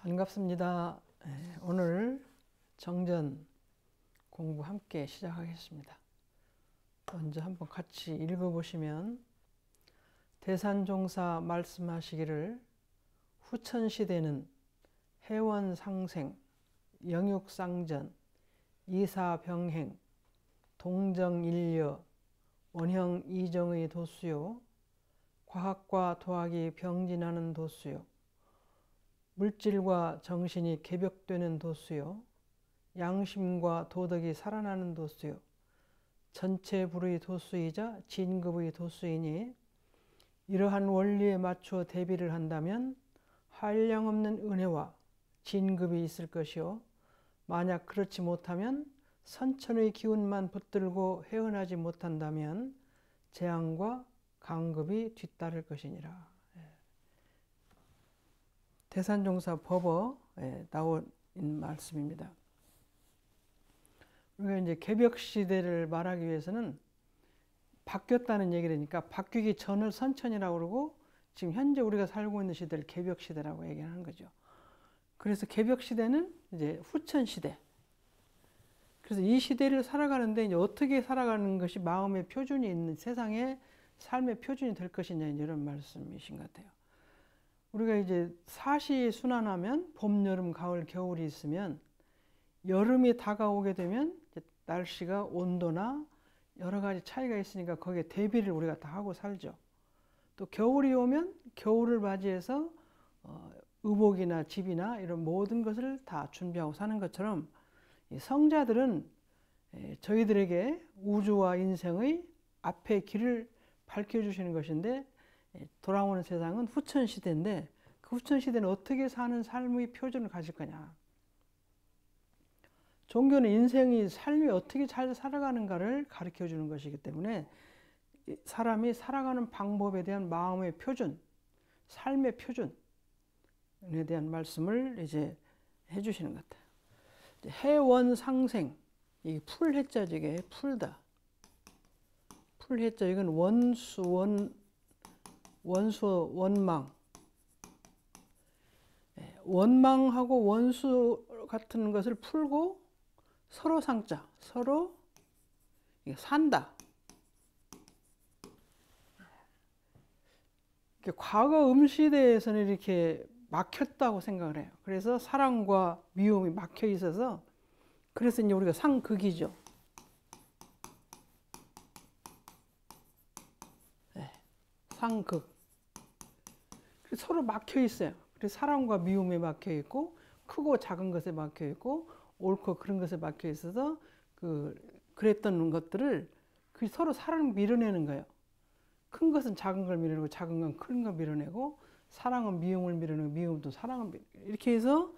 반갑습니다. 오늘 정전 공부 함께 시작하겠습니다. 먼저 한번 같이 읽어보시면 대산종사 말씀하시기를 후천시대는 해원상생, 영육상전, 이사병행, 동정일려, 원형이정의 도수요, 과학과 도학이 병진하는 도수요, 물질과 정신이 개벽되는 도수요, 양심과 도덕이 살아나는 도수요, 전체 불의 도수이자 진급의 도수이니 이러한 원리에 맞추어 대비를 한다면 한량없는 은혜와 진급이 있을 것이요, 만약 그렇지 못하면 선천의 기운만 붙들고 헤어나지 못한다면 재앙과 강급이 뒤따를 것이니라. 대산종사 법어에 나온 말씀입니다. 우리가 이제 개벽 시대를 말하기 위해서는 바뀌었다는 얘기라니까 바뀌기 전을 선천이라고 그러고 지금 현재 우리가 살고 있는 시대를 개벽 시대라고 얘기하는 거죠. 그래서 개벽 시대는 이제 후천 시대. 그래서 이 시대를 살아가는데 이제 어떻게 살아가는 것이 마음의 표준이 있는 세상의 삶의 표준이 될 것이냐 이런 말씀이신 것 같아요. 우리가 이제 사시순환하면 봄, 여름, 가을, 겨울이 있으면 여름이 다가오게 되면 날씨가 온도나 여러 가지 차이가 있으니까 거기에 대비를 우리가 다 하고 살죠. 또 겨울이 오면 겨울을 맞이해서 의복이나 집이나 이런 모든 것을 다 준비하고 사는 것처럼 성자들은 저희들에게 우주와 인생의 앞에 길을 밝혀주시는 것인데 돌아오는 세상은 후천시대인데 그 후천시대는 어떻게 사는 삶의 표준을 가질 거냐. 종교는 인생이 삶이 어떻게 잘 살아가는가를 가르쳐 주는 것이기 때문에 사람이 살아가는 방법에 대한 마음의 표준, 삶의 표준에 대한 말씀을 이제 해주시는 것 같아요. 해원상생, 이 풀해자죠. 이게 풀다. 풀해자, 이건 원수, 원망. 원망하고 원수 같은 것을 풀고 서로 상자, 서로 산다. 과거 음시대에서는 이렇게 막혔다고 생각을 해요. 그래서 사랑과 미움이 막혀 있어서 그래서 이제 우리가 상극이죠. 상극. 서로 막혀 있어요. 그래서 사랑과 미움에 막혀 있고 크고 작은 것에 막혀 있고 옳고 그런 것에 막혀 있어서 그랬던 것들을 서로 사랑을 밀어내는 거예요. 큰 것은 작은 걸 밀어내고 작은 건 큰 걸 밀어내고 사랑은 미움을 밀어내고 미움도 사랑을 밀어내고 이렇게 해서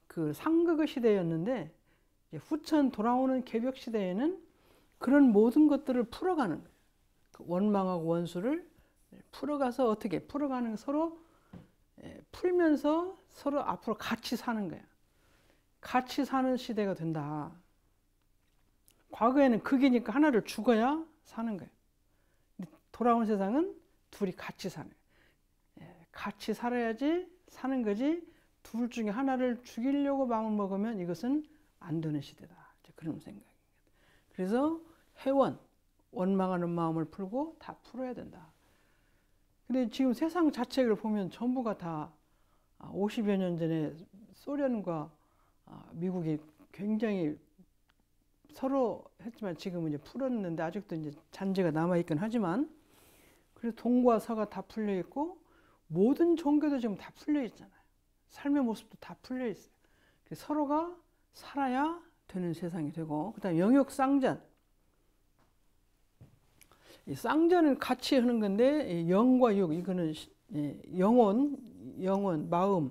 그 상극의 시대였는데 후천 돌아오는 개벽 시대에는 그런 모든 것들을 풀어가는 거예요. 그 원망하고 원수를 풀어가서 어떻게 풀어가는 서로 풀면서 서로 앞으로 같이 사는 거예요. 같이 사는 시대가 된다. 과거에는 극이니까 하나를 죽어야 사는 거예요. 돌아온 세상은 둘이 같이 사는 거예요. 같이 살아야지 사는 거지 둘 중에 하나를 죽이려고 마음을 먹으면 이것은 안 되는 시대다. 그런 생각입니다. 그래서 해원, 원망하는 마음을 풀고 다 풀어야 된다. 근데 지금 세상 자체를 보면 전부가 다 50여 년 전에 소련과 미국이 굉장히 서로 했지만 지금은 이제 풀었는데 아직도 이제 잔재가 남아있긴 하지만 그래서 동과 서가 다 풀려 있고 모든 종교도 지금 다 풀려 있잖아요. 삶의 모습도 다 풀려 있어요. 그래서 서로가 살아야 되는 세상이 되고 그다음에 영육상전. 이 쌍전을 같이 하는 건데 영과 육 이거는 영혼, 마음,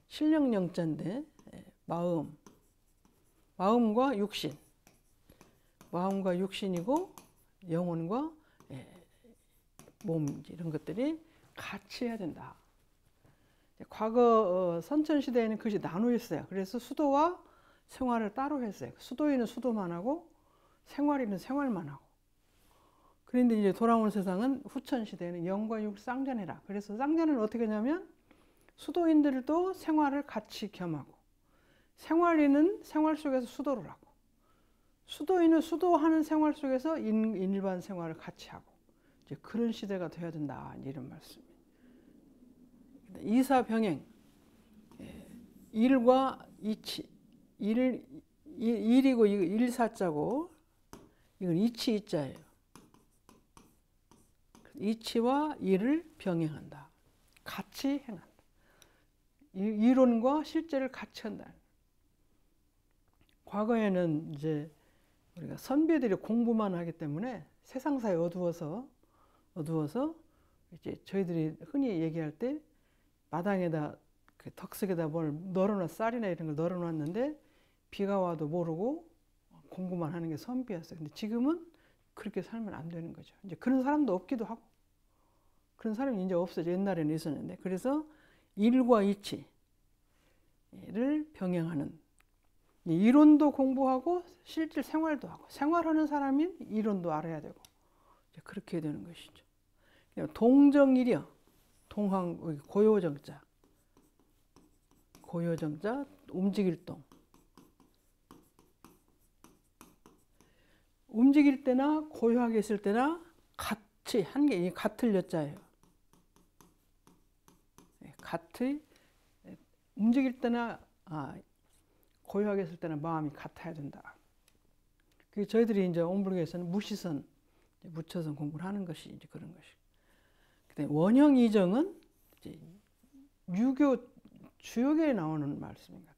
신령영자인데 마음과 육신, 마음과 육신이고 영혼과 몸 이런 것들이 같이 해야 된다. 과거 선천시대에는 그것이 나누어 있어요. 그래서 수도와 생활을 따로 했어요. 수도인은 수도만 하고 생활인은 생활만 하고. 그런데 이제 돌아오는 세상은 후천 시대에는 영과 육 쌍전해라. 그래서 쌍전은 어떻게 하냐면 수도인들도 생활을 같이 겸하고, 생활인은 생활 속에서 수도를 하고, 수도인은 수도하는 생활 속에서 일반 생활을 같이 하고, 이제 그런 시대가 되어야 된다, 이런 말씀입니다. 이사병행, 일과 이치, 일이고 이거 일사자고, 이건 이치 이자예요. 이치와 일을 병행한다. 같이 행한다. 이론과 실제를 같이 한다. 과거에는 이제 우리가 선비들이 공부만 하기 때문에 세상사에 어두워서 이제 저희들이 흔히 얘기할 때 마당에다 그 덕석에다 뭘 널어놔, 쌀이나 이런 걸 널어놨는데 비가 와도 모르고 공부만 하는 게 선비였어요. 근데 지금은 그렇게 살면 안 되는 거죠. 이제 그런 사람도 없기도 하고, 그런 사람이 이제 없어져. 옛날에는 있었는데. 그래서 일과 이치를 병행하는, 이론도 공부하고 실질 생활도 하고, 생활하는 사람인 이론도 알아야 되고, 이제 그렇게 되는 것이죠. 동정일이여, 동항 고요정자, 움직일 동. 움직일 때나 고요하게 있을 때나 같이 한 게 같을 여자예요. 같이 움직일 때나 고요하게 있을 때나 마음이 같아야 된다. 그 저희들이 이제 옴불교에서는 무시선, 무처선 공부를 하는 것이 이제 그런 것이. 그다음에 원형 이정은 이제 유교 주역에 나오는 말씀인 것 같아요.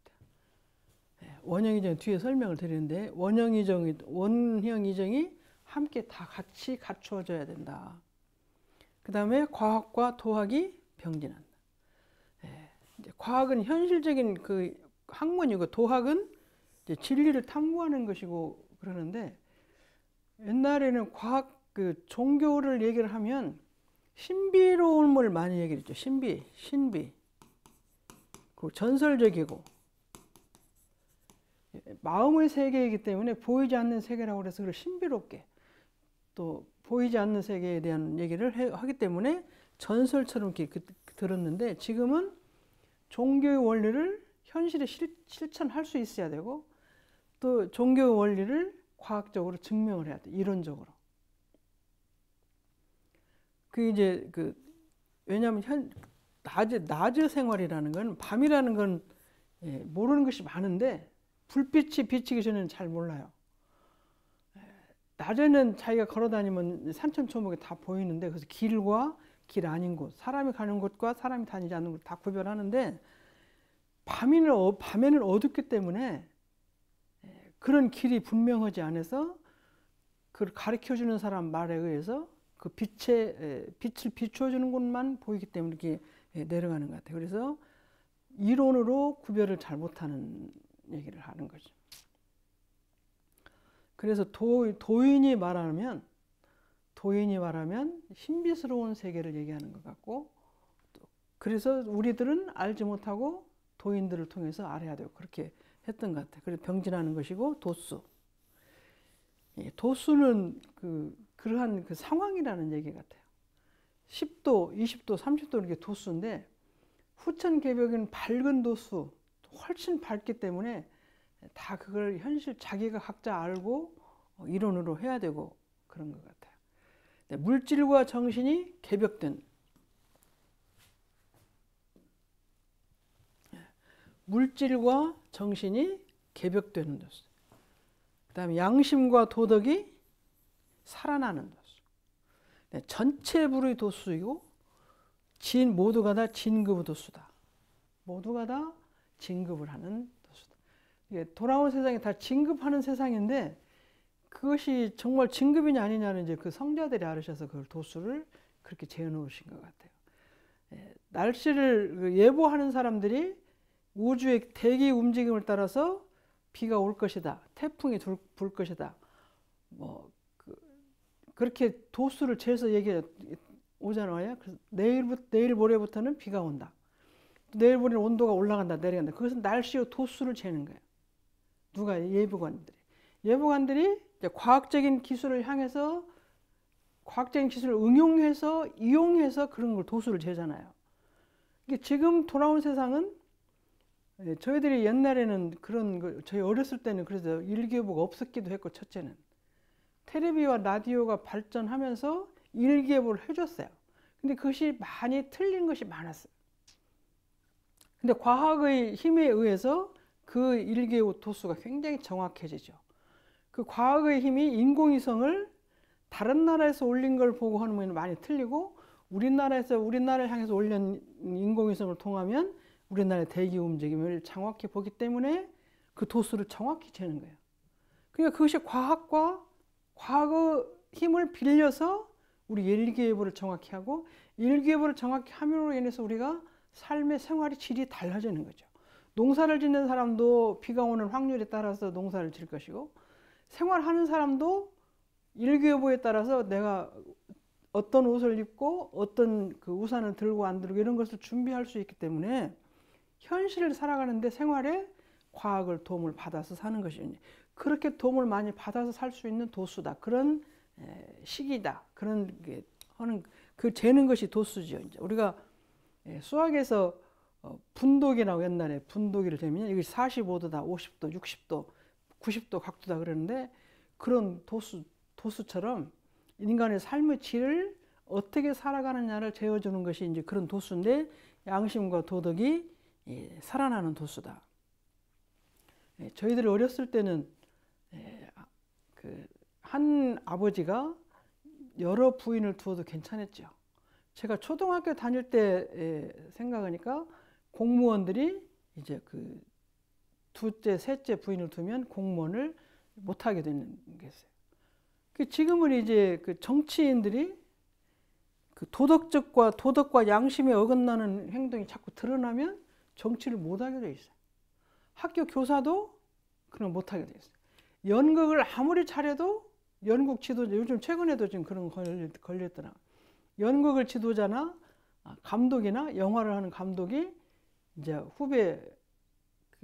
원형 이정 뒤에 설명을 드리는데, 원형 이정이 함께 다 같이 갖추어져야 된다. 그 다음에 과학과 도학이 병진한다. 이제 과학은 현실적인 그 학문이고, 도학은 이제 진리를 탐구하는 것이고 그러는데, 옛날에는 과학 그 종교를 얘기를 하면 신비로움을 많이 얘기했죠. 신비, 그 전설적이고 마음의 세계이기 때문에 보이지 않는 세계라고 해서 그걸 신비롭게, 또 보이지 않는 세계에 대한 얘기를 하기 때문에 전설처럼 이렇게 들었는데, 지금은 종교의 원리를 현실에 실천할 수 있어야 되고, 또 종교의 원리를 과학적으로 증명을 해야 돼, 이론적으로. 왜냐하면 낮의 생활이라는 건, 밤이라는 건 모르는 것이 많은데, 불빛이 비치기 전에는 잘 몰라요. 낮에는 자기가 걸어 다니면 산천초목이 다 보이는데, 그래서 길과 길 아닌 곳, 사람이 가는 곳과 사람이 다니지 않는 곳 다 구별하는데, 밤에는 어둡기 때문에 그런 길이 분명하지 않아서 그걸 가르쳐주는 사람 말에 의해서 그 빛을 비춰주는 곳만 보이기 때문에 이렇게 내려가는 것 같아요. 그래서 이론으로 구별을 잘 못하는 얘기를 하는 거죠. 그래서 도인이 말하면 신비스러운 세계를 얘기하는 것 같고, 그래서 우리들은 알지 못하고 도인들을 통해서 알아야 되고, 그렇게 했던 것 같아요. 그래서 병진하는 것이고, 도수. 도수는 그러한 그 상황이라는 얘기 같아요. 10도, 20도, 30도 이렇게 도수인데, 후천 개벽은 밝은 도수, 훨씬 밝기 때문에 다 그걸 자기가 각자 알고 이론으로 해야 되고 그런 것 같아요. 물질과 정신이 개벽된, 물질과 정신이 개벽되는 도수. 그 다음에 양심과 도덕이 살아나는 도수. 전체 불의 도수이고, 모두가 다 진급의 도수다. 모두가 다 진급을 하는 도수다. 돌아온 세상이 다 진급하는 세상인데, 그것이 정말 진급이냐 아니냐는 이제 그 성자들이 알으셔서 그 도수를 그렇게 재어놓으신 것 같아요. 날씨를 예보하는 사람들이 우주의 대기 움직임을 따라서 비가 올 것이다, 태풍이 불 것이다, 그렇게 도수를 재서 얘기 오잖아요. 그래서 내일 모레부터는 비가 온다. 내일 모레는 온도가 올라간다, 내려간다. 그것은 날씨의 도수를 재는 거예요. 누가? 예보관들이 이제 과학적인 기술을 향해서, 과학적인 기술을 응용해서 이용해서 그런 걸 도수를 재잖아요. 이게 지금 돌아온 세상은 저희들이 옛날에는 그런 거, 저희 어렸을 때는 그래서 일기예보가 없었기도 했고, 첫째는 텔레비와 라디오가 발전하면서 일기예보를 해줬어요. 근데 그것이 많이 틀린 것이 많았어요. 근데 과학의 힘에 의해서 그 일기예보 도수가 굉장히 정확해지죠. 그 과학의 힘이 인공위성을 다른 나라에서 올린 걸 보고 하는 건 많이 틀리고, 우리나라를 향해서 올린 인공위성을 통하면 우리나라의 대기 움직임을 정확히 보기 때문에 그 도수를 정확히 재는 거예요. 그러니까 그것이 과학의 힘을 빌려서 우리 일기예보를 정확히 하고, 일기예보를 정확히 함으로 인해서 우리가 삶의 생활의 질이 달라지는 거죠. 농사를 짓는 사람도 비가 오는 확률에 따라서 농사를 질 것이고, 생활하는 사람도 일기예보에 따라서 내가 어떤 옷을 입고 어떤 그 우산을 들고 안 들고 이런 것을 준비할 수 있기 때문에 현실을 살아가는데 생활에 과학을 도움을 받아서 사는 것이죠. 그렇게 도움을 많이 받아서 살 수 있는 도수다. 그런 시기다. 그런 게 하는 그 재는 것이 도수죠. 이제 우리가 수학에서 분도기라고 옛날에 분도기를 재면 이것이 45도다, 50도, 60도, 90도 각도다 그러는데, 그런 도수처럼 인간의 삶의 질을 어떻게 살아가느냐를 재어주는 것이 이제 그런 도수인데, 양심과 도덕이 살아나는 도수다. 저희들이 어렸을 때는 한 아버지가 여러 부인을 두어도 괜찮았죠. 제가 초등학교 다닐 때 생각하니까 공무원들이 이제 그 둘째, 셋째 부인을 두면 공무원을 못하게 되는 게 있어요. 지금은 이제 그 정치인들이 그 도덕과 양심에 어긋나는 행동이 자꾸 드러나면 정치를 못하게 돼 있어요. 학교 교사도 그런 못하게 돼 있어요. 연극을 아무리 잘해도 연극 지도자, 요즘 최근에도 지금 그런 거 걸렸더라. 연극을 지도자나 감독이나 영화를 하는 감독이 이제 후배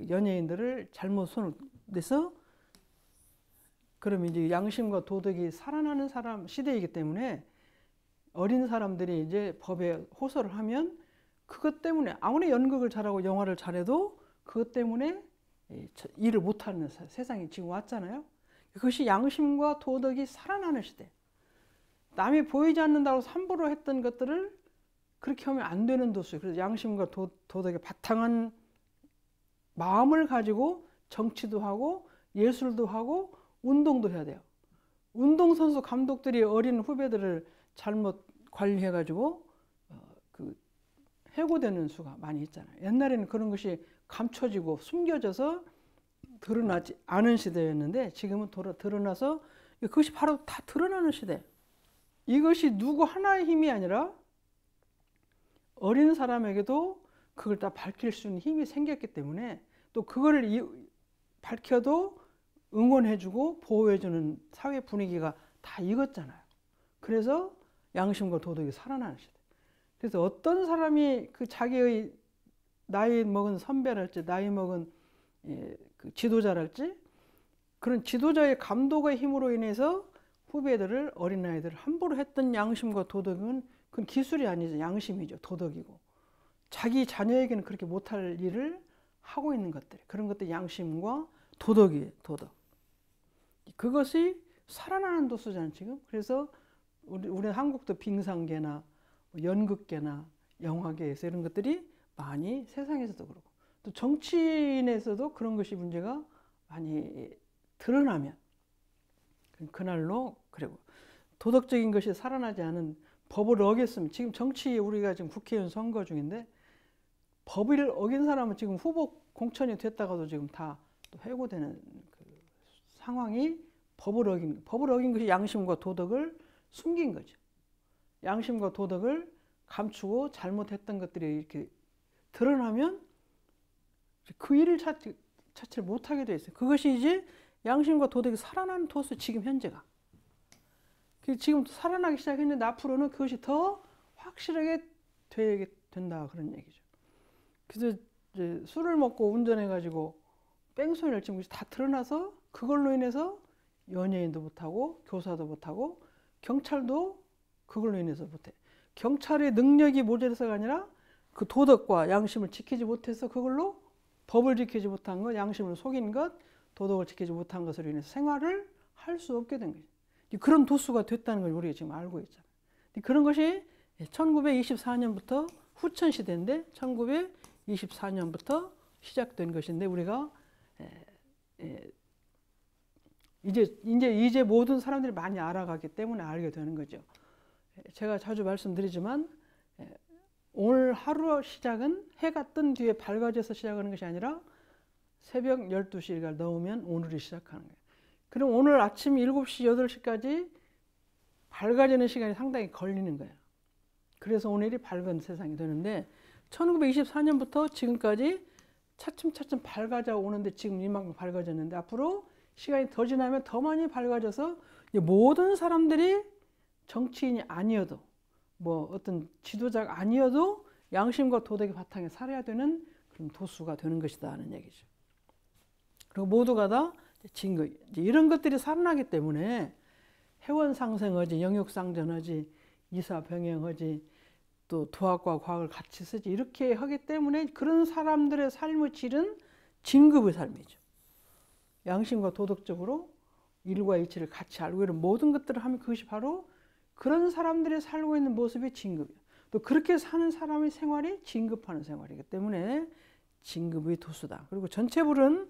연예인들을 잘못 손을 내서, 그러면 이제 양심과 도덕이 살아나는 시대이기 때문에 어린 사람들이 이제 법에 호소를 하면 그것 때문에 아무리 연극을 잘하고 영화를 잘해도 그것 때문에 일을 못하는 세상이 지금 왔잖아요. 그것이 양심과 도덕이 살아나는 시대. 남이 보이지 않는다고 함부로 했던 것들을 그렇게 하면 안 되는 도수. 그래서 양심과 도덕의 바탕한 마음을 가지고 정치도 하고 예술도 하고 운동도 해야 돼요. 운동선수 감독들이 어린 후배들을 잘못 관리해가지고 해고되는 수가 많이 있잖아요. 옛날에는 그런 것이 감춰지고 숨겨져서 드러나지 않은 시대였는데, 지금은 드러나서 그것이 바로 다 드러나는 시대. 이것이 누구 하나의 힘이 아니라 어린 사람에게도 그걸 다 밝힐 수 있는 힘이 생겼기 때문에, 또 그걸 밝혀도 응원해주고 보호해주는 사회 분위기가 다 익었잖아요. 그래서 양심과 도덕이 살아나는 시대. 그래서 어떤 사람이 그 자기의 나이 먹은 선배랄지, 나이 먹은 그 지도자랄지, 그런 지도자의 감독의 힘으로 인해서 후배들을, 어린아이들을 함부로 했던 양심과 도덕은 그건 기술이 아니죠. 양심이죠. 도덕이고. 자기 자녀에게는 그렇게 못할 일을 하고 있는 것들, 그런 것들이 양심과 도덕이에요. 도덕. 그것이 살아나는 도수잖아요, 지금. 그래서 우리 한국도 빙상계나 연극계나 영화계에서 이런 것들이 많이, 세상에서도 그렇고 또 정치인에서도 그런 것이 문제가 많이 드러나면 그날로, 그리고 도덕적인 것이 살아나지 않은 법을 어겼으면, 지금 우리가 지금 국회의원 선거 중인데 법을 어긴 사람은 지금 후보 공천이 됐다가도 지금 다 또 해고되는 그 상황이, 법을 어긴 것이 양심과 도덕을 숨긴 거죠. 양심과 도덕을 감추고 잘못했던 것들이 이렇게 드러나면 그 일을 자체를 못하게 돼 있어요. 그것이 이제 양심과 도덕이 살아나는 도수, 지금 현재가. 지금 살아나기 시작했는데 앞으로는 그것이 더 확실하게 되게 된다, 그런 얘기죠. 그래서 이제 술을 먹고 운전해가지고 뺑소니를 치는 것이 다 드러나서 그걸로 인해서 연예인도 못하고 교사도 못하고 경찰도 그걸로 인해서 못해. 경찰의 능력이 모자라서가 아니라 그 도덕과 양심을 지키지 못해서 그걸로 법을 지키지 못한 것, 양심을 속인 것, 도덕을 지키지 못한 것으로 인해서 생활을 할 수 없게 된 거죠. 그런 도수가 됐다는 걸 우리가 지금 알고 있잖아요. 그런 것이 1924년부터 후천 시대인데 1924년부터 시작된 것인데 우리가 이제 모든 사람들이 많이 알아가기 때문에 알게 되는 거죠. 제가 자주 말씀드리지만 오늘 하루 시작은 해가 뜬 뒤에 밝아져서 시작하는 것이 아니라 새벽 12시가 넘으면 오늘이 시작하는 거예요. 그럼 오늘 아침 7시, 8시까지 밝아지는 시간이 상당히 걸리는 거예요. 그래서 오늘이 밝은 세상이 되는데 1924년부터 지금까지 차츰차츰 밝아져 오는데 지금 이만큼 밝아졌는데 앞으로 시간이 더 지나면 더 많이 밝아져서 모든 사람들이 정치인이 아니어도 뭐 어떤 지도자가 아니어도 양심과 도덕의 바탕에 살아야 되는 그런 도수가 되는 것이다 하는 얘기죠. 그리고 모두가 다 진거 이런 것들이 살아나기 때문에 회원상생하지, 영육상전하지, 이사병행하지, 또 도학과 과학을 같이 쓰지 이렇게 하기 때문에 그런 사람들의 삶의 질은 진급의 삶이죠. 양심과 도덕적으로 일과 이치를 같이 알고 이런 모든 것들을 하면 그것이 바로 그런 사람들이 살고 있는 모습이 진급이에요. 또 그렇게 사는 사람의 생활이 진급하는 생활이기 때문에 진급의 도수다. 그리고 전체불은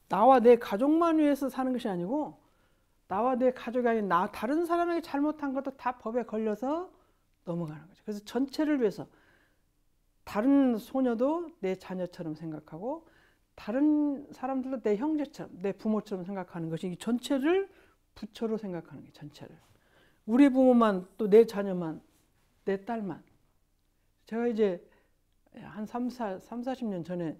나와 내 가족만 위해서 사는 것이 아니고 나와 내 가족이 아닌 다른 사람에게 잘못한 것도 다 법에 걸려서 넘어가는 거죠. 그래서 전체를 위해서 다른 소녀도 내 자녀처럼 생각하고 다른 사람들도 내 형제처럼 내 부모처럼 생각하는 것이 이 전체를 부처로 생각하는 게 전체를. 우리 부모만 또 내 자녀만 내 딸만. 제가 이제 한 40년 전에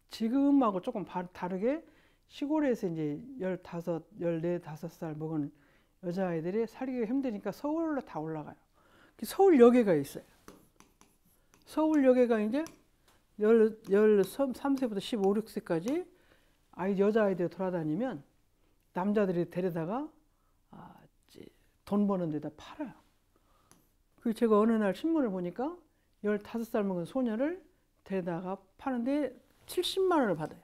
지금하고 조금 다르게 시골에서 이제 15, 14, 15살 먹은 여자아이들이 살기가 힘드니까 서울로 다 올라가요. 서울여계가 있어요. 서울여계가 이제 13세부터 15, 16세까지 여자아이들이 돌아다니면 남자들이 데려다가 돈 버는 데다 팔아요. 그래서 제가 어느 날 신문을 보니까 15살 먹은 소녀를 데려다가 파는데 70만 원을 받아요.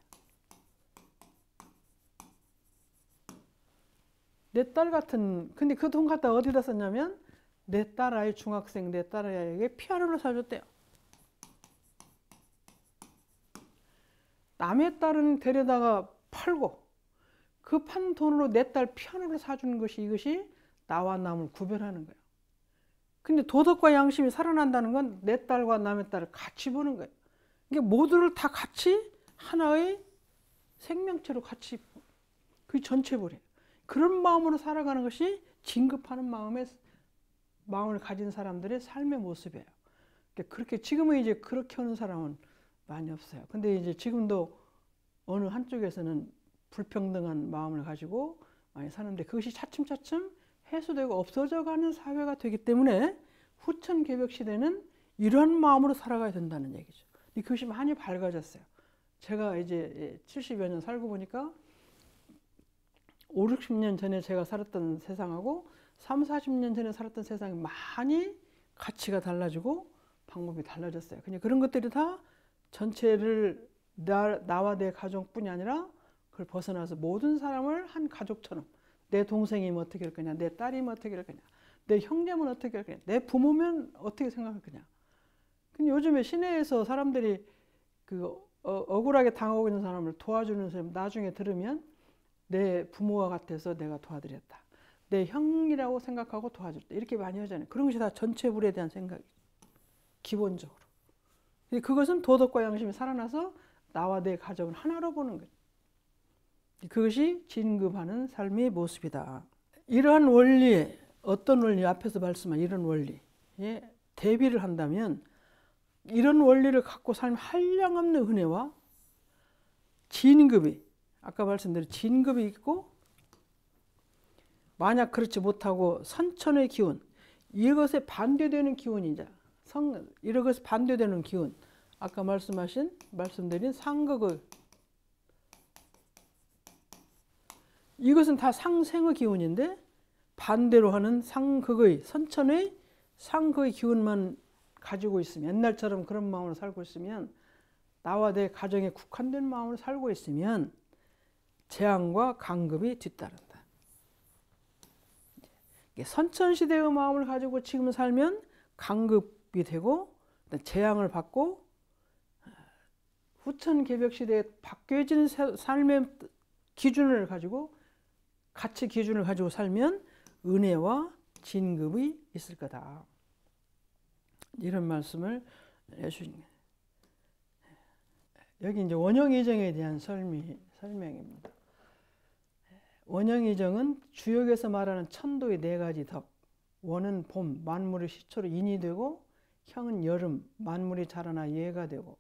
내 딸 같은, 근데 그 돈 갖다 어디다 썼냐면 내 딸아이 중학생 내 딸아이에게 피아노를 사줬대요. 남의 딸은 데려다가 팔고 그 판 돈으로 내 딸 피아노를 사주는 것이 이것이 나와 남을 구별하는 거예요. 근데 도덕과 양심이 살아난다는 건 내 딸과 남의 딸을 같이 보는 거예요. 그러니까 모두를 다 같이 하나의 생명체로 같이 그 전체버려요. 그런 마음으로 살아가는 것이 진급하는 마음을 가진 사람들의 삶의 모습이에요. 그러니까 그렇게 지금은 이제 그렇게 하는 사람은 많이 없어요. 근데 이제 지금도 어느 한쪽에서는 불평등한 마음을 가지고 많이 사는데 그것이 차츰차츰 해소되고 없어져가는 사회가 되기 때문에 후천 개벽 시대는 이러한 마음으로 살아가야 된다는 얘기죠. 그것이 많이 밝아졌어요. 제가 이제 70여 년 살고 보니까 5, 60년 전에 제가 살았던 세상하고 3, 40년 전에 살았던 세상이 많이 가치가 달라지고 방법이 달라졌어요. 그런 것들이 다 전체를 나와 내 가족뿐이 아니라 그걸 벗어나서 모든 사람을 한 가족처럼 내 동생이면 어떻게 할 거냐, 내 딸이면 어떻게 할 거냐, 내 형제면 어떻게 할 거냐, 내 부모면 어떻게 생각할 거냐. 근데 요즘에 시내에서 사람들이 억울하게 당하고 있는 사람을 도와주는 사람 나중에 들으면 내 부모와 같아서 내가 도와드렸다. 내 형이라고 생각하고 도와줬다. 이렇게 많이 하잖아요. 그런 것이 다 전체불에 대한 생각이죠. 기본적으로. 그것은 도덕과 양심이 살아나서 나와 내 가족을 하나로 보는 거죠. 그것이 진급하는 삶의 모습이다. 이러한 원리에 어떤 원리 앞에서 말씀한 이런 원리에 대비를 한다면 이런 원리를 갖고 살면 한량없는 은혜와 진급이 아까 말씀드린 진급이 있고 만약 그렇지 못하고 선천의 기운 이것에 반대되는 기운이자 이것에 반대되는 기운 아까 말씀드린 상극의 이것은 다 상생의 기운인데 반대로 하는 상극의 선천의 상극의 기운만 가지고 있으면, 옛날처럼 그런 마음으로 살고 있으면, 나와 내 가정에 국한된 마음으로 살고 있으면 재앙과 강급이 뒤따른다. 선천시대의 마음을 가지고 지금 살면 강급이 되고 재앙을 받고, 후천 개벽시대에 바뀌어진 삶의 기준을 가지고, 가치 기준을 가지고 살면 은혜와 진급이 있을 거다. 이런 말씀을 해주신 거예요. 여기 이제 원형이정에 대한 설명입니다. 원형이정은 주역에서 말하는 천도의 네 가지 덕. 원은 봄, 만물의 시초로 인이 되고, 형은 여름, 만물이 자라나 예가 되고,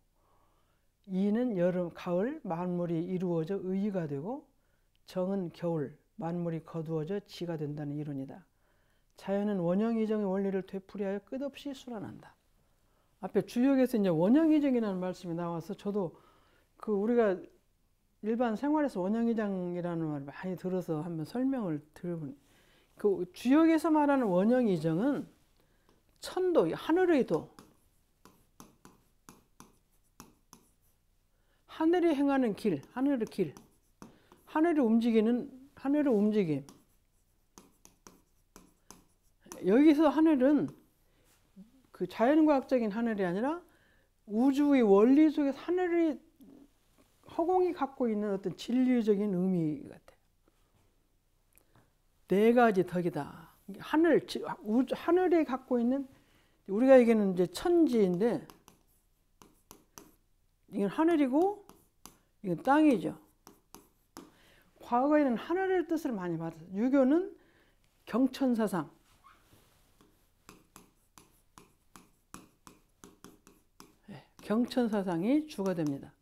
이는 여름, 가을, 만물이 이루어져 의가 되고, 정은 겨울, 만물이 거두어져 지가 된다는 이론이다. 자연은 원형이정의 원리를 되풀이하여 끝없이 순환한다. 앞에 주역에서 이제 원형이정이라는 말씀이 나와서 저도 우리가 일반 생활에서 원형이정이라는 말을 많이 들어서 한번 설명을 들어보니, 그 주역에서 말하는 원형이정은 천도, 하늘의 도, 하늘이 행하는 길, 하늘의 길, 하늘이 움직이는 하늘의 움직임. 여기서 하늘은 그 자연과학적인 하늘이 아니라 우주의 원리 속에서 하늘이 허공이 갖고 있는 어떤 진리적인 의미 같아요. 네 가지 덕이다. 하늘이 갖고 있는, 우리가 얘기하는 이제 천지인데, 이건 하늘이고 이건 땅이죠. 과거에는 하늘의 뜻을 많이 받았어요. 유교는 경천사상, 경천사상이 주가 됩니다.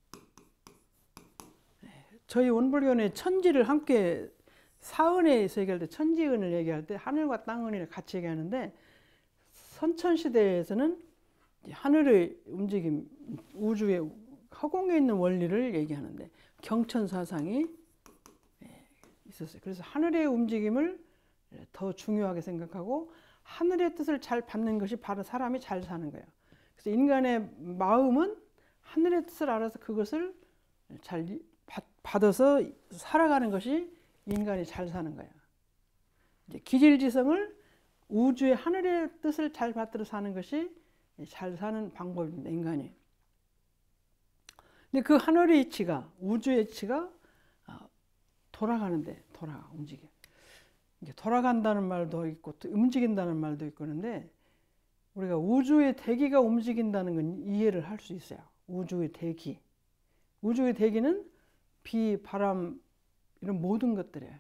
저희 원불교는 천지를 함께 사은에서 얘기할 때, 천지은을 얘기할 때 하늘과 땅은을 같이 얘기하는데, 선천시대에서는 하늘의 움직임, 우주의 허공에 있는 원리를 얘기하는데 경천사상이 있었어요. 그래서 하늘의 움직임을 더 중요하게 생각하고, 하늘의 뜻을 잘 받는 것이 바로 사람이 잘 사는 거예요. 그래서 인간의 마음은 하늘의 뜻을 알아서 그것을 잘 받아서 살아가는 것이 인간이 잘 사는 거예요. 이제 기질지성을 우주의 하늘의 뜻을 잘 받들어 사는 것이 잘 사는 방법입니다, 인간이. 근데 그 하늘의 이치가, 우주의 이치가 돌아가는데, 움직여. 이제 돌아간다는 말도 있고, 또 움직인다는 말도 있고, 그런데 우리가 우주의 대기가 움직인다는 건 이해를 할 수 있어요. 우주의 대기. 우주의 대기는 비, 바람, 이런 모든 것들이에요.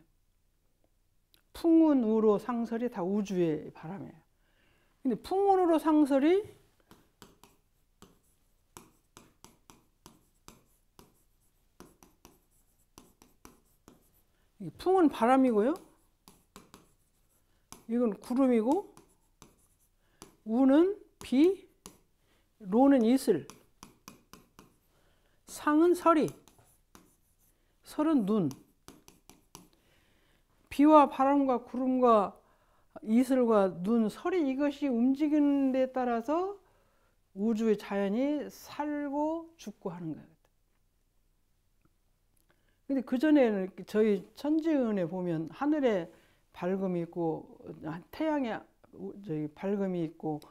풍운, 우로, 상설이 다 우주의 바람이에요. 근데 풍운, 우로, 상설이 풍은 바람이고요, 이건 구름이고, 우는 비, 로는 이슬, 상은 설이, 설은 눈. 비와 바람과 구름과 이슬과 눈, 설이, 이것이 움직이는 데 따라서 우주의 자연이 살고 죽고 하는 거예요. 근데 그 전에는 저희 천지은에 보면 하늘에 밝음이 있고, 태양에 밝음이 있고,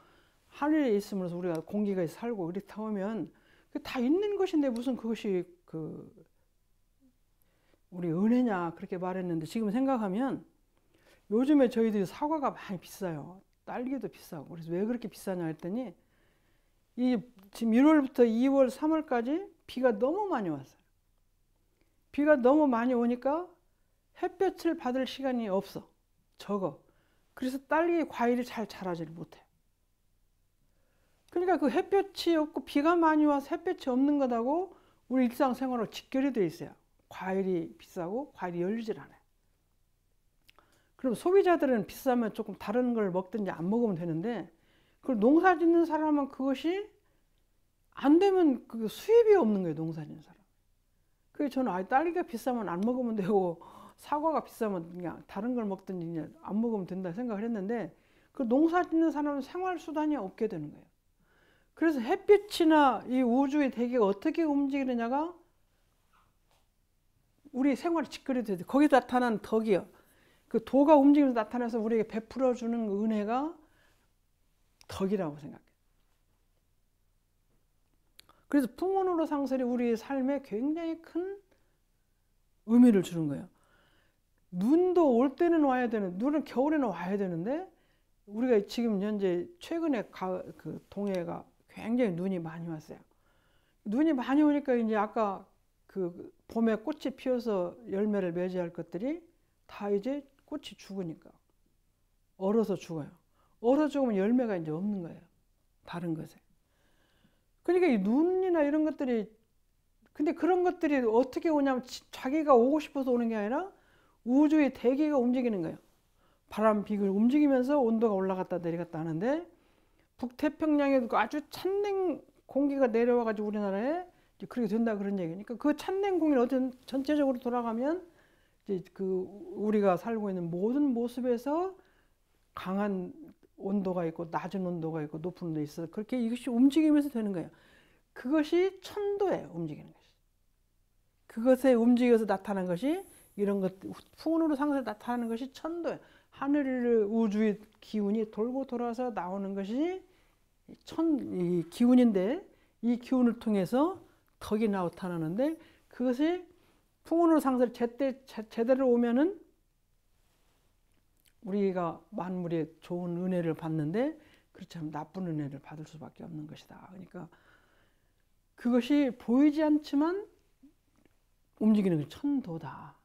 하늘에 있으면서 우리가 공기가 살고 이렇다 보면 다 있는 것인데 무슨 그것이 우리 은혜냐 그렇게 말했는데, 지금 생각하면 요즘에 저희들이 사과가 많이 비싸요. 딸기도 비싸고. 그래서 왜 그렇게 비싸냐 했더니, 지금 1월부터 2월, 3월까지 비가 너무 많이 왔어요. 비가 너무 많이 오니까 햇볕을 받을 시간이 없어. 적어. 그래서 딸기, 과일이 잘 자라질 못해요. 그러니까 그 햇볕이 없고 비가 많이 와서 햇볕이 없는 것하고 우리 일상생활로 직결이 되어 있어요. 과일이 비싸고 과일이 열리질 않아요. 그럼 소비자들은 비싸면 조금 다른 걸 먹든지 안 먹으면 되는데, 그걸 농사 짓는 사람은 그것이 안 되면 그 수입이 없는 거예요, 농사 짓는 사람. 그래서 저는 딸기가 비싸면 안 먹으면 되고, 사과가 비싸면 그냥 다른 걸 먹든지 그냥 안 먹으면 된다 생각을 했는데, 그 농사 짓는 사람은 생활 수단이 없게 되는 거예요. 그래서 햇빛이나 이 우주의 대기가 어떻게 움직이느냐가 우리 생활에 직거래돼야 돼. 거기에 나타난 덕이요. 그 도가 움직이면서 나타나서 우리에게 베풀어주는 은혜가 덕이라고 생각해요. 그래서 풍운으로 상설이 우리의 삶에 굉장히 큰 의미를 주는 거예요. 눈도 올 때는 와야 되는, 눈은 겨울에는 와야 되는데 우리가 지금 현재 최근에 그 동해가 굉장히 눈이 많이 왔어요. 눈이 많이 오니까 이제 아까 그 봄에 꽃이 피어서 열매를 맺어야 할 것들이 다 이제 꽃이 죽으니까 얼어서 죽어요. 얼어 죽으면 열매가 이제 없는 거예요. 다른 것에. 그러니까 이 눈이나 이런 것들이, 근데 그런 것들이 어떻게 오냐면 자기가 오고 싶어서 오는 게 아니라 우주의 대기가 움직이는 거예요. 바람, 비가 움직이면서 온도가 올라갔다 내려갔다 하는데 북태평양에 아주 찬냉 공기가 내려와가지고 우리나라에 그렇게 된다 그런 얘기니까 그 찬냉 공기는 어떤 전체적으로 돌아가면 이제 그 우리가 살고 있는 모든 모습에서 강한 온도가 있고 낮은 온도가 있고 높은 온도가 있어. 그렇게 이것이 움직이면서 되는 거예요. 그것이 천도예요. 움직이는 것이. 그것에 움직여서 나타난 것이 이런 것, 풍운으로 상승해서 나타나는 것이 천도예요. 하늘 우주의 기운이 돌고 돌아서 나오는 것이 이 기운인데 이 기운을 통해서 덕이 나타나는데 그것이 풍운으로 상승 제대로 오면은 우리가 만물의 좋은 은혜를 받는데 그렇지 않으면 나쁜 은혜를 받을 수밖에 없는 것이다. 그러니까 그것이 보이지 않지만 움직이는 게 천도다.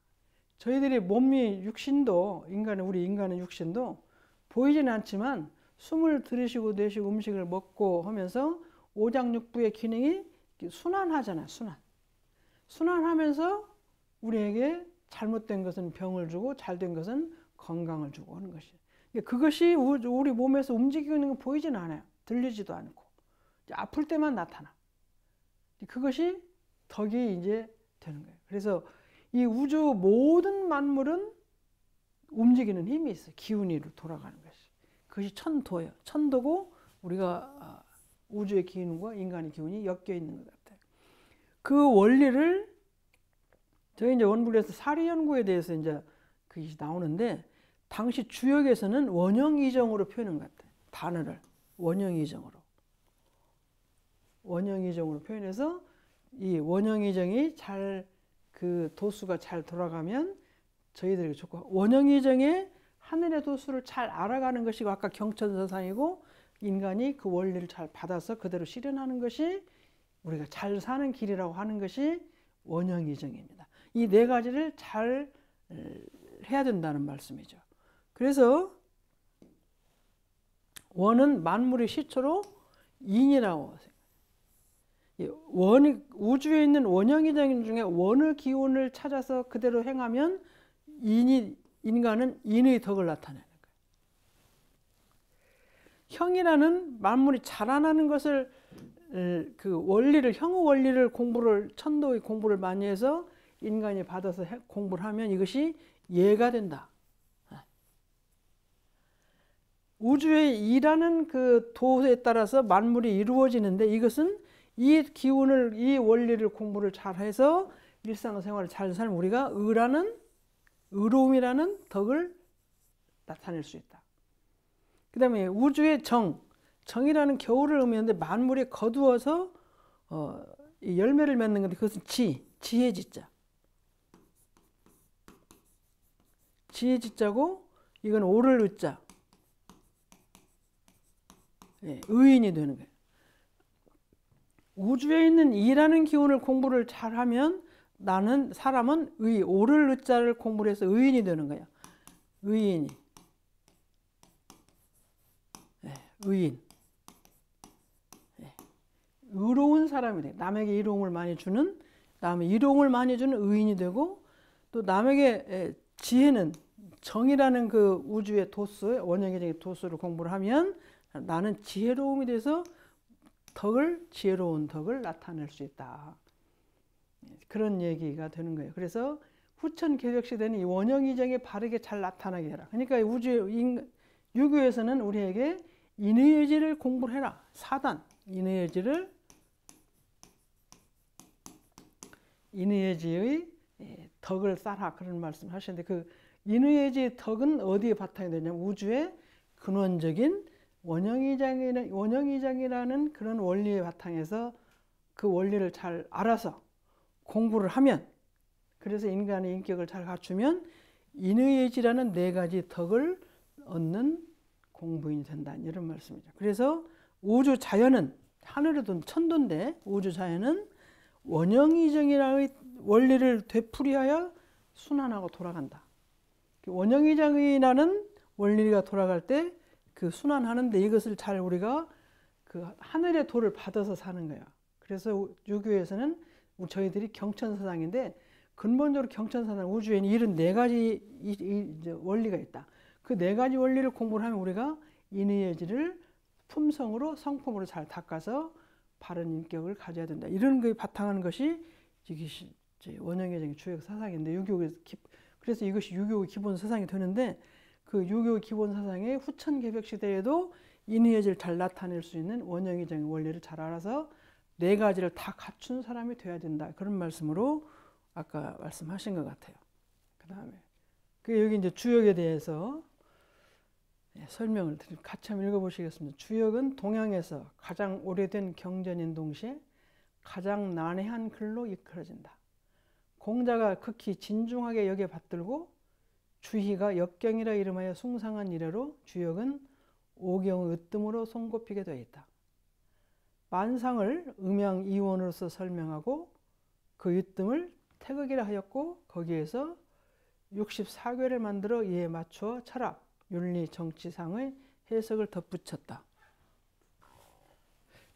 저희들이 몸이 육신도 우리 인간의 육신도 보이지는 않지만 숨을 들이쉬고 내쉬고 음식을 먹고 하면서 오장육부의 기능이 순환하잖아요. 순환하면서 우리에게 잘못된 것은 병을 주고 잘된 것은 건강을 주고 하는 것이에요. 그것이 우리 몸에서 움직이는 건 보이지는 않아요. 들리지도 않고 아플 때만 나타나. 그것이 덕이 이제 되는 거예요. 그래서 이 우주 모든 만물은 움직이는 힘이 있어요. 기운이로 돌아가는 것이. 그것이 천도예요. 천도고 우리가 우주의 기운과 인간의 기운이 엮여 있는 것 같아요. 그 원리를 저희 이제 원불에서 사리 연구에 대해서 이제 그게 나오는데 당시 주역에서는 원형이정으로 표현한 것 같아요. 단어를 원형이정으로 표현해서 이 원형이정이 잘 그 도수가 잘 돌아가면 저희들이 좋고 원형이정의 하늘의 도수를 잘 알아가는 것이 아까 경천서상이고 인간이 그 원리를 잘 받아서 그대로 실현하는 것이 우리가 잘 사는 길이라고 하는 것이 원형이정입니다. 이 네 가지를 잘 해야 된다는 말씀이죠. 그래서 원은 만물의 시초로 인이라고 생각해요. 우주에 있는 원형이정 중에 원의 기운을 찾아서 그대로 행하면 인간은 인의 덕을 나타내는 거예요. 형이라는 만물이 자라나는 것을 그 원리를 형의 원리를 천도의 공부를 많이 해서 인간이 받아서 공부를 하면 이것이 예가 된다. 우주의 이라는 그 도에 따라서 만물이 이루어지는데 이것은 이 기운을 이 원리를 공부를 잘해서 일상생활을 잘 살면 우리가 의로움이라는 덕을 나타낼 수 있다. 그 다음에 우주의 정이라는 겨울을 의미하는데 만물이 거두어서 이 열매를 맺는 건데 그것은 지혜 지자. 지혜 지자고 이건 오를 의자. 의인이 되는 거예요. 우주에 있는 이라는 기운을 공부를 잘하면 사람은 오를 의자를 공부를 해서 의인이 되는 거예요. 의인. 의로운 사람이 돼. 남에게 이로움을 많이 주는 의인이 되고 또 남에게 지혜는 정이라는 그 우주의 도수, 원형의 도수를 공부를 하면 나는 지혜로움이 돼서 지혜로운 덕을 나타낼 수 있다. 그런 얘기가 되는 거예요. 그래서 후천 개벽 시대는 이 원형이정이 바르게 잘 나타나게 해라. 그러니까 유교에서는 우리에게 인의 의지를 공부를 해라. 사단, 인의예지를 인의예지의 덕을 쌓아 그런 말씀 하시는데 그 인의예지의 덕은 어디에 바탕이 되냐면 우주의 근원적인 원형이장이라는 그런 원리의 바탕에서 그 원리를 잘 알아서 공부를 하면 그래서 인간의 인격을 잘 갖추면 인의예지라는 4가지 덕을 얻는 공부인이 된다 이런 말씀이죠. 그래서 우주 자연은 하늘에도 천도인데 우주 자연은 원형이정이라는 원리를 되풀이하여 순환하고 돌아간다. 원형이정이라는 원리가 돌아갈 때 그 순환하는데 이것을 잘 우리가 그 하늘의 도를 받아서 사는 거야. 그래서 유교에서는 저희들이 경천사상인데 근본적으로 경천사상 우주에는 74가지 원리가 있다. 그 4가지 원리를 공부를 하면 우리가 인의예지를 품성으로 성품으로 잘 닦아서 바른 인격을 가져야 된다. 이런 거에 바탕하는 것이 이것이 원형예정의 주역 사상인데 그래서 이것이 유교의 기본 사상이 되는데 그 유교의 기본 사상의 후천 개벽 시대에도 인의예지를 잘 나타낼 수 있는 원형예정의 원리를 잘 알아서 4가지를 다 갖춘 사람이 돼야 된다. 그런 말씀으로 아까 말씀하신 것 같아요. 그 다음에 여기 이제 주역에 대해서 설명을 드리고 같이 한번 읽어보시겠습니다. 주역은 동양에서 가장 오래된 경전인 동시에 가장 난해한 글로 이끌어진다. 공자가 극히 진중하게 여겨 받들고 주희가 역경이라 이름하여 숭상한 이래로 주역은 오경의 으뜸으로 손꼽히게 되어 있다. 만상을 음양이원으로서 설명하고 그 으뜸을 태극이라 하였고 거기에서 64괴를 만들어 이에 맞추어 철학, 윤리, 정치상의 해석을 덧붙였다.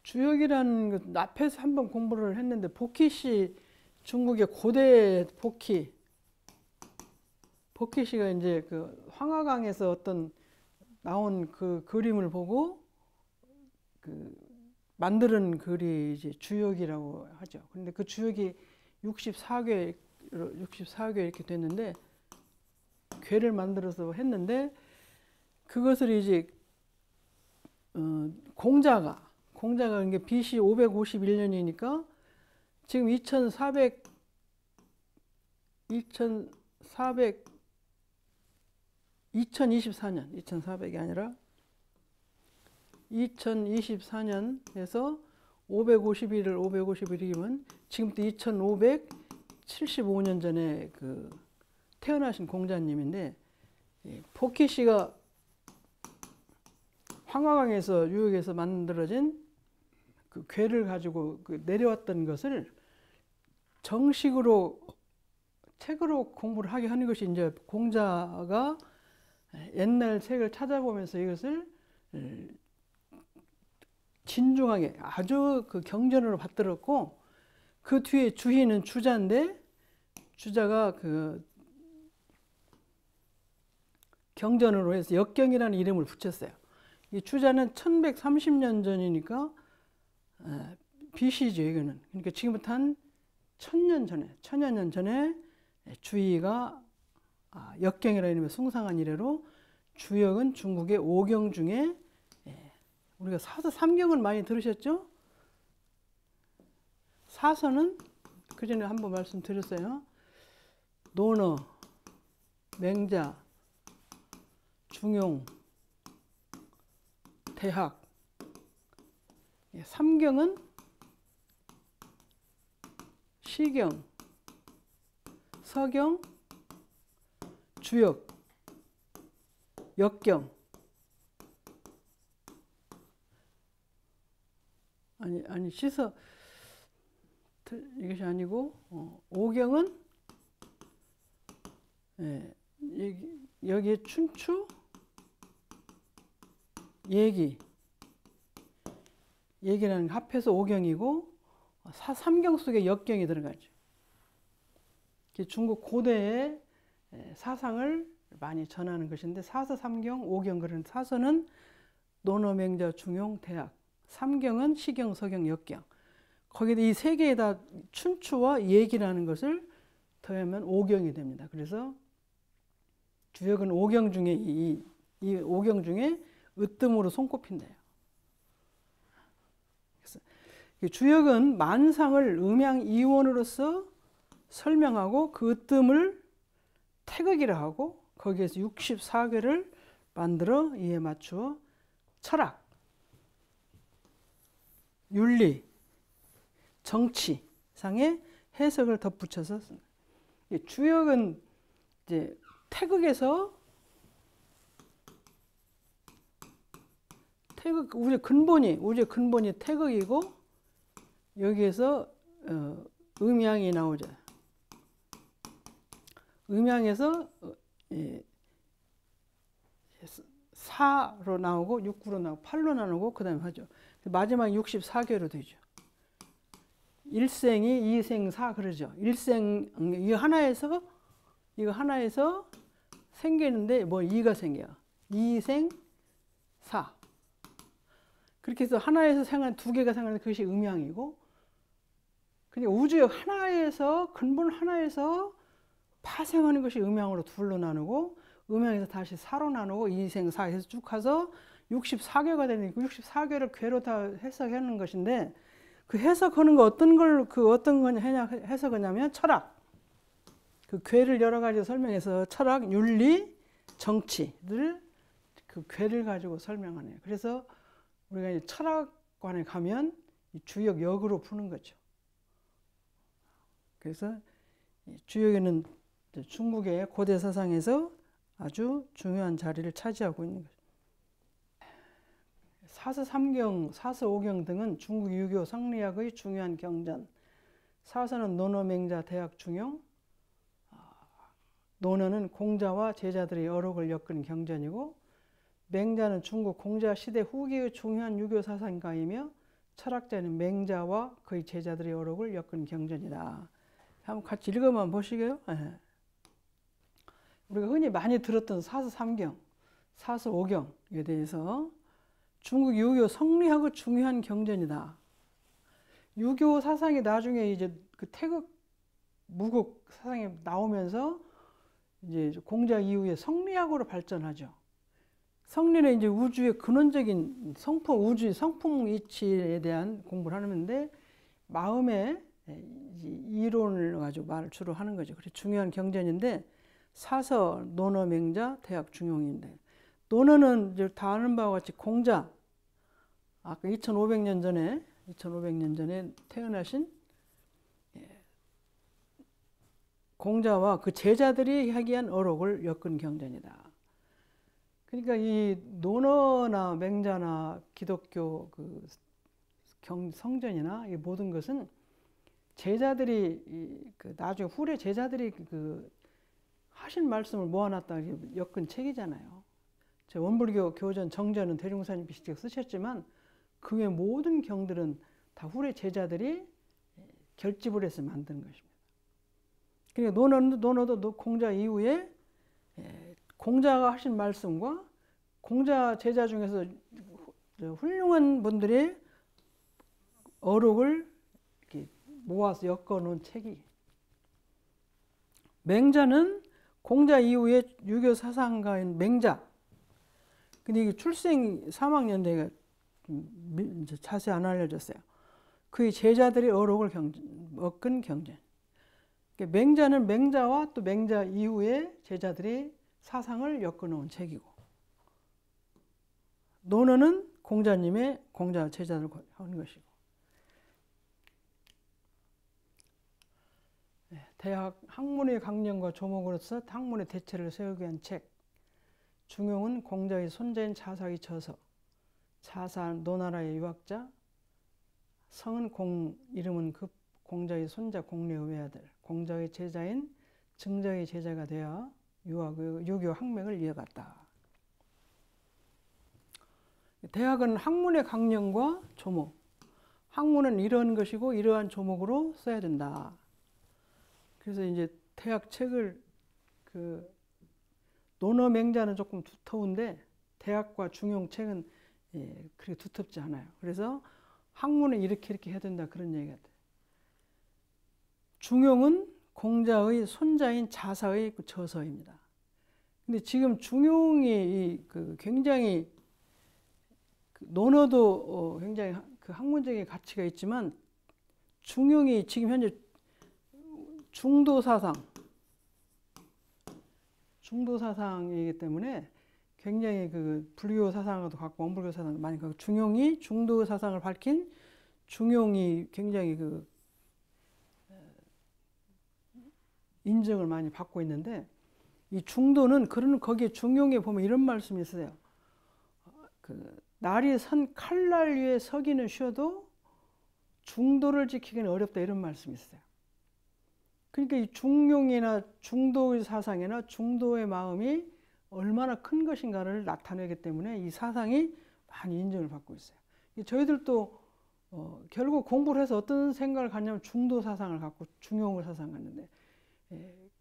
주역이라는 것 앞에서 한번 공부를 했는데 보키시 중국의 고대 보키시가 이제 그 황하강에서 어떤 나온 그 그림을 보고 그 만드는 글이 이제 주역이라고 하죠. 그런데 그 주역이 64괴 이렇게 됐는데 괴를 만들어서 했는데 그것을 이제 공자가 이게 BC 551년이니까 지금 2024년 2400이 아니라 2024년에서 551이면 지금부터 2575년 전에 그 태어나신 공자님인데 보키시가 황하강에서 유역에서 만들어진 그 괴를 가지고 그 내려왔던 것을 정식으로 책으로 공부를 하게 하는 것이 이제 공자가 옛날 책을 찾아보면서 이것을 진중하게 아주 그 경전으로 받들었고 그 뒤에 주희는 주자인데 주자가 그 경전으로 해서 역경이라는 이름을 붙였어요. 이 주자는 1130년 전이니까 BC죠 이거는. 그러니까 지금부터 한 1000년 전에 주희가 역경이라는 이름의 숭상한 이래로 주역은 중국의 5경 중에 우리가 사서 3경을 많이 들으셨죠? 사서는 그 전에 한번 말씀드렸어요. 논어, 맹자, 중용, 대학. 3경은 시경, 서경, 주역, 역경. 아니 시서 이것이 아니고 5경은 여기에 춘추, 얘기라는 합해서 5경이고 3경 속에 역경이 들어가죠. 중국 고대의 사상을 많이 전하는 것인데 사서, 3경, 5경 그런 사서는 논어, 맹자, 중용, 대학. 3경은 시경, 서경, 역경. 거기다 이 3개에다 춘추와 얘기라는 것을 더하면 5경이 됩니다. 그래서 주역은 5경 중에 이 5경 중에 으뜸으로 손꼽힌대요. 주역은 만상을 음양 이원으로서 설명하고 그 으뜸을 태극이라 하고 거기에서 64개를 만들어 이에 맞추어 철학, 윤리, 정치 상의 해석을 덧붙여서 주역은 이제 태극에서 우리의 근본이 태극이고 여기에서 음양이 나오죠. 음양에서 4로 나오고 6구로 나오고 8로 나오고 그 다음에 하죠. 마지막 64개로 되죠. 1생이 2생 4 그러죠. 1생 이거 하나에서 생기는데 뭐 2가 생겨요. 2생 4. 그렇게 해서 하나에서 생한 2개가 생하는 그것이 음양이고, 그러니까 우주의 하나에서 근본 하나에서 파생하는 것이 음양으로 둘로 나누고, 음양에서 다시 4로 나누고 2생 4 해서 쭉 가서 64개가 되니까 64개를 괴로 다 해석하는 것인데, 그 해석하는 거 어떤 걸 해석하냐면 철학. 그 괴를 여러 가지 설명해서 철학, 윤리, 정치를 그 괴를 가지고 설명하네요. 그래서 우리가 이제 철학관에 가면 주역 역으로 푸는 거죠. 그래서 주역에는 중국의 고대 사상에서 아주 중요한 자리를 차지하고 있는 거죠. 사서삼경, 사서오경 등은 중국 유교 성리학의 중요한 경전. 사서는 논어, 맹자, 대학, 중용. 논어는 공자와 제자들의 어록을 엮은 경전이고, 맹자는 중국 공자 시대 후기의 중요한 유교 사상가이며, 철학자는 맹자와 그의 제자들의 어록을 엮은 경전이다. 한번 같이 읽어만 보시게요. 네. 우리가 흔히 많이 들었던 사서삼경, 사서오경에 대해서 중국 유교 성리학의 중요한 경전이다. 유교 사상이 나중에 이제 그 태극, 무국 사상이 나오면서 이제 공자 이후에 성리학으로 발전하죠. 성리는 이제 우주의 근원적인 우주의 성품 이치에 대한 공부를 하는데, 마음의 이론을 가지고 말을 주로 하는 거죠. 그래서 중요한 경전인데, 사서, 논어, 맹자, 대학, 중용인데, 논어는 이제 다 아는 바와 같이 공자, 아까 2500년 전에 태어나신 공자와 그 제자들이 하기한 어록을 엮은 경전이다. 그러니까 이 논어나 맹자나 기독교 그 성전이나 이 모든 것은 제자들이 그 나중에 후래 제자들이 그 하신 말씀을 모아놨다 엮은 책이잖아요. 원불교 교전 정전은 대종사님이 직접 쓰셨지만 그 외 모든 경들은 다 후래 제자들이 결집을 해서 만든 것입니다. 그러니까 논어도 공자 이후에 공자가 하신 말씀과 공자 제자 중에서 훌륭한 분들의 어록을 이렇게 모아서 엮어놓은 책이. 맹자는 공자 이후에 유교 사상가인 맹자. 근데 이게 출생 사망연대가 자세히 안 알려졌어요. 그의 제자들의 어록을 엮은 경전. 그러니까 맹자는 맹자와 또 맹자 이후에 제자들의 사상을 엮어놓은 책이고, 논어는 공자님의 공자 제자들 하는 것이고, 대학 학문의 강령과 조목으로서 학문의 대체를 세우기 위한 책. 중용은 공자의 손자인 자사의 저서. 자사 노나라의 유학자. 성은 이름은 급 공자의 손자 공례의 외아들. 공자의 제자인 증자의 제자가 되어 유교 학맥을 이어갔다. 대학은 학문의 강령과 조목. 학문은 이런 것이고 이러한 조목으로 써야 된다. 그래서 이제 대학 책을 논어 맹자는 조금 두터운데 대학과 중용 책은 그렇게 두텁지 않아요. 그래서 학문은 이렇게 해야 된다 그런 얘기가 돼. 중용은 공자의 손자인 자사의 저서입니다. 근데 지금 중용이 굉장히 논어도 굉장히 그 학문적인 가치가 있지만 중용이 지금 현재 중도 사상이기 때문에 굉장히 그 불교 사상과도 같고 원불교 사상도 많이 갖고 중용이 중도 사상을 밝힌 중용이 굉장히 그 인정을 많이 받고 있는데 이 중도는 그런 거기에 중용에 보면 이런 말씀이 있어요. 그 날이 선 칼날 위에 서기는 쉬어도 중도를 지키기는 어렵다 이런 말씀이 있어요. 그러니까 이 중용이나 중도의 사상이나 중도의 마음이 얼마나 큰 것인가를 나타내기 때문에 이 사상이 많이 인정을 받고 있어요. 저희들도 결국 공부를 해서 어떤 생각을 갖냐면 중도 사상을 갖고 중용을 사상 갖는데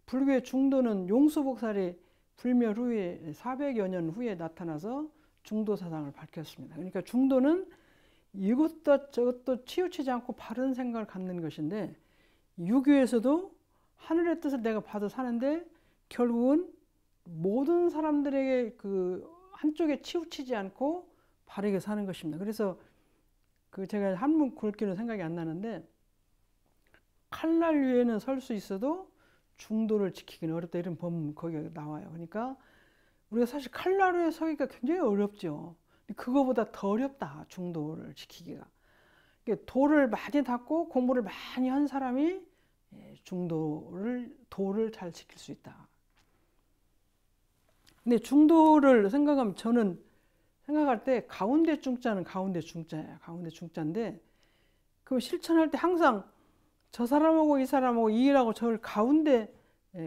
불교의 중도는 용수복살이 불멸 후에 400여 년 후에 나타나서 중도 사상을 밝혔습니다. 그러니까 중도는 이것도 저것도 치우치지 않고 바른 생각을 갖는 것인데 유교에서도 하늘의 뜻을 내가 받아 사는데 결국은 모든 사람들에게 그 한쪽에 치우치지 않고 바르게 사는 것입니다. 그래서 그 제가 한문 굵기는 생각이 안 나는데 칼날 위에는 설 수 있어도 중도를 지키기는 어렵다 이런 법 거기에 나와요. 그러니까 우리가 사실 칼날 위에 서기가 굉장히 어렵죠. 그거보다 더 어렵다 중도를 지키기가. 도를 많이 닦고 공부를 많이 한 사람이 도를 잘 지킬 수 있다. 근데 중도를 생각하면 저는 생각할 때 가운데 중자는 가운데 중자예요. 가운데 중자인데 그럼 실천할 때 항상 저 사람하고 이 사람하고 이 일하고 저를 가운데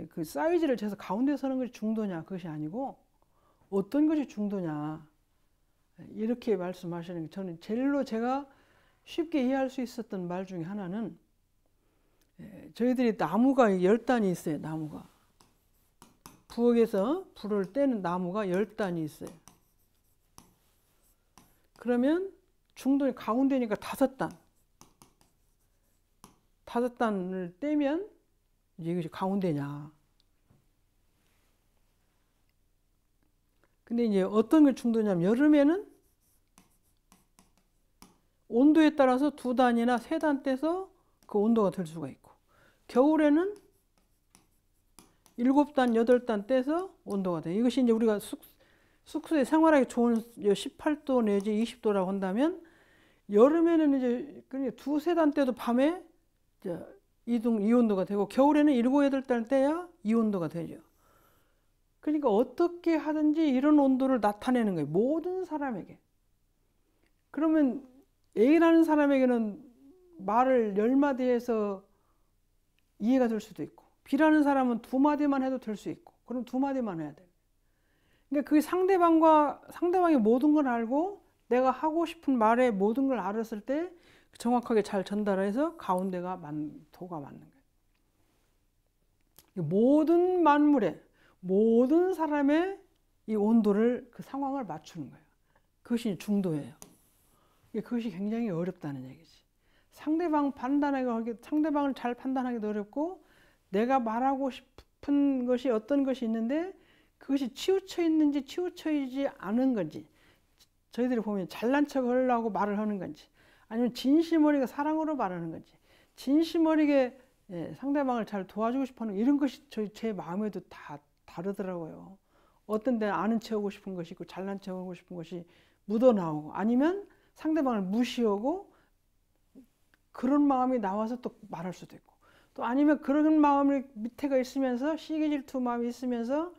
그 사이즈를 재서 가운데 서는 것이 중도냐 그것이 아니고 어떤 것이 중도냐 이렇게 말씀하시는 게 저는 제일로 제가 쉽게 이해할 수 있었던 말 중에 하나는 저희들이 나무가 10단이 있어요. 나무가 부엌에서 불을 떼는 나무가 10단이 있어요. 그러면 중도는 가운데니까 5단 5단을 떼면 이제 이것이 가운데냐. 근데 이제 어떤 게 중도냐면 여름에는 온도에 따라서 2단이나 3단 떼서 그 온도가 될 수가 있고 겨울에는 7단, 8단 떼서 온도가 돼. 이것이 이제 우리가 숙소에 생활하기 좋은 18도 내지 20도라고 한다면 여름에는 이제 2-3단 떼도 밤에 이 온도가 되고 겨울에는 7, 8단 떼야 이 온도가 되죠. 그러니까 어떻게 하든지 이런 온도를 나타내는 거예요. 모든 사람에게. 그러면 A라는 사람에게는 말을 10마디 해서 이해가 될 수도 있고 B라는 사람은 2마디만 해도 될 수 있고 그럼 2마디만 해야 돼요. 그러니까 그 상대방이 모든 걸 알고 내가 하고 싶은 말의 모든 걸 알았을 때 정확하게 잘 전달해서 가운데가 도가 맞는 거예요. 모든 만물에 모든 사람의 이 온도를 그 상황을 맞추는 거예요. 그것이 중도예요. 그것이 굉장히 어렵다는 얘기지. 상대방을 잘 판단하기도 어렵고 내가 말하고 싶은 것이 어떤 것이 있는데 그것이 치우쳐 있는지 치우쳐 있지 않은 건지 저희들이 보면 잘난 척 하려고 말을 하는 건지 아니면 진심 어리게 사랑으로 말하는 건지 진심 어리게 상대방을 잘 도와주고 싶어하는 이런 것이 제 마음에도 다 다르더라고요. 어떤 데는 아는 척하고 싶은 것이 있고 잘난 척하고 싶은 것이 묻어나오고 아니면 상대방을 무시하고 그런 마음이 나와서 또 말할 수도 있고 또 아니면 그런 마음이 밑에가 있으면서 시기 질투 마음이 있으면서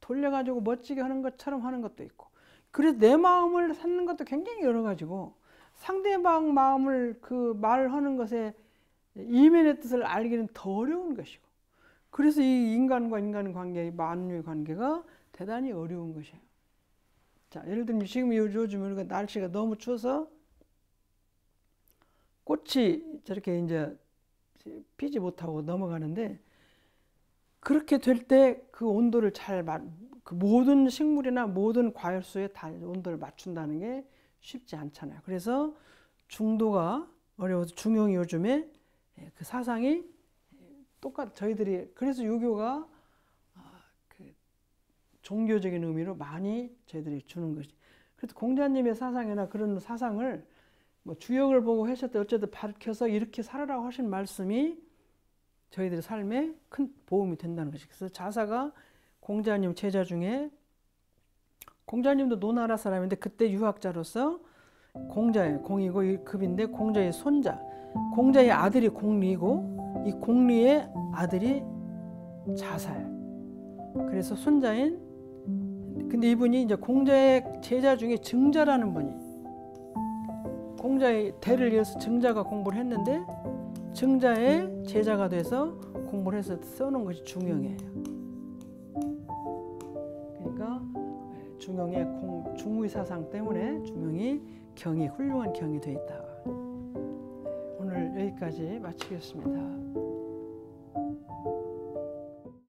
돌려가지고 멋지게 하는 것처럼 하는 것도 있고 그래서 내 마음을 찾는 것도 굉장히 여러 가지고 상대방 마음을 그 말을 하는 것에 이면의 뜻을 알기는 더 어려운 것이고 그래서 이 인간과 인간 관계, 만유의 관계가 대단히 어려운 것이에요. 자, 예를 들면 지금 요즘 우리가 날씨가 너무 추워서 꽃이 저렇게 이제 피지 못하고 넘어가는데 그렇게 될 때 그 온도를 그 모든 식물이나 모든 과일수에 다 온도를 맞춘다는 게 쉽지 않잖아요. 그래서 중도가 어려워서 중용이 요즘에 그 사상이 저희들이 그래서 유교가 그 종교적인 의미로 많이 저희들이 주는 것이. 그래서 공자님의 사상이나 그런 사상을 뭐 주역을 보고 하셨대 어쨌든 밝혀서 이렇게 살아라고 하신 말씀이 저희들의 삶에 큰 도움이 된다는 것이. 그래서 자사가 공자님 제자 중에, 공자님도 노나라 사람인데 그때 유학자로서 공자의 공이고 급인데 공자의 손자, 공자의 아들이 공리고 이 공리의 아들이 자사예요. 그래서 손자인, 근데 이분이 이제 공자의 제자 중에 증자라는 분이, 공자의 대를 이어서 증자가 공부를 했는데 증자의 제자가 돼서 공부를 해서 써놓은 것이 중용이에요. 그러니까 중용의 중의 사상 때문에 중용이 경이 훌륭한 경이 되어 있다. 오늘 여기까지 마치겠습니다.